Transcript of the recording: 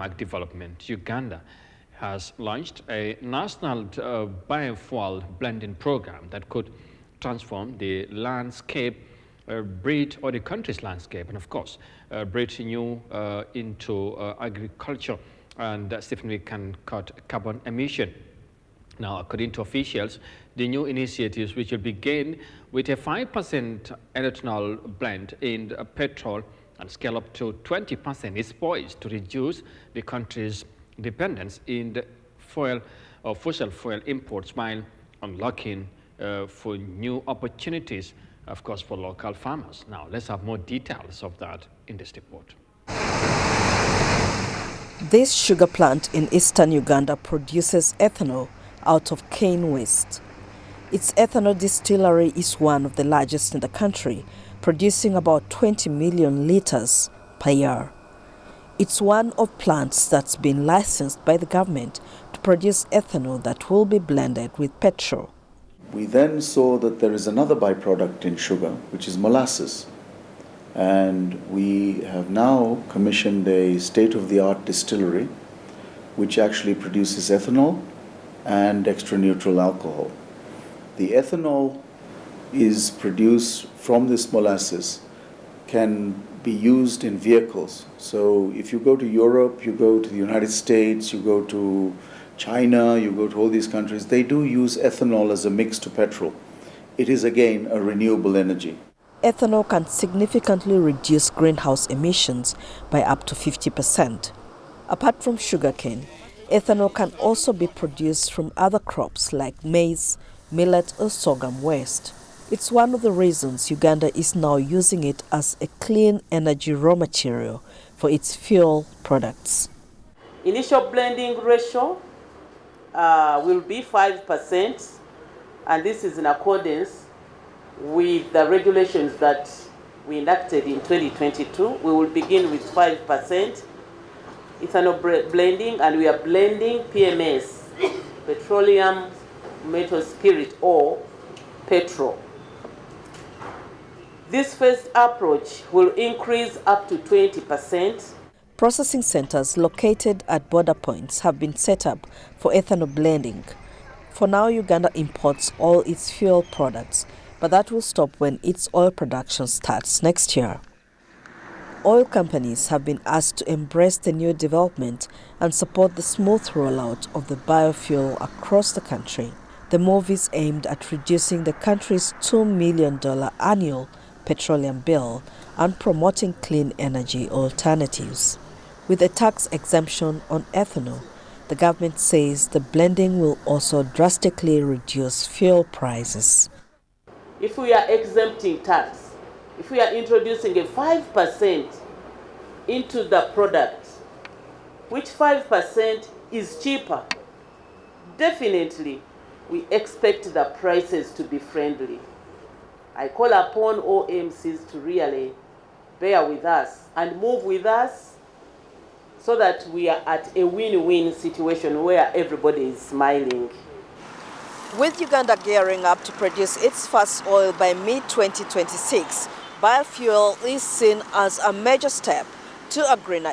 Development, Uganda has launched a national biofuel blending program that could transform the landscape, breed or the country's landscape, and of course, breed new into agriculture, and that definitely can cut carbon emission. Now, according to officials, the new initiatives, which will begin with a 5% ethanol blend in petrol and scale up to 20%, is poised to reduce the country's dependence in the fuel or fossil fuel imports while unlocking for new opportunities, of course, for local farmers. Now, let's have more details of that in this report. This sugar plant in eastern Uganda produces ethanol out of cane waste. Its ethanol distillery is one of the largest in the country, producing about 20 million liters per year. It's one of plants that's been licensed by the government to produce ethanol that will be blended with petrol. We then saw that there is another byproduct in sugar, which is molasses. And we have now commissioned a state-of-the-art distillery, which actually produces ethanol and extra-neutral alcohol. The ethanol is produced from this molasses, can be used in vehicles. So if you go to Europe, you go to the United States, you go to China, you go to all these countries, they do use ethanol as a mix to petrol. It is again a renewable energy. Ethanol can significantly reduce greenhouse emissions by up to 50%. Apart from sugarcane, ethanol can also be produced from other crops like maize, millet or sorghum waste. It's one of the reasons Uganda is now using it as a clean energy raw material for its fuel products. Initial blending ratio will be 5%, and this is in accordance with the regulations that we enacted in 2022. We will begin with 5% ethanol blending, and we are blending PMS, petroleum metal spirit, or petrol. This first approach will increase up to 20%. Processing centers located at border points have been set up for ethanol blending. For now, Uganda imports all its fuel products, but that will stop when its oil production starts next year. Oil companies have been asked to embrace the new development and support the smooth rollout of the biofuel across the country. The move is aimed at reducing the country's $2 million annual petroleum bill and promoting clean energy alternatives. With a tax exemption on ethanol, the government says the blending will also drastically reduce fuel prices. If we are exempting tax, if we are introducing a 5% into the product, which 5% is cheaper, definitely we expect the prices to be friendly. I call upon OMCs to really bear with us and move with us so that we are at a win-win situation where everybody is smiling. With Uganda gearing up to produce its first oil by mid-2026, biofuel is seen as a major step to a greener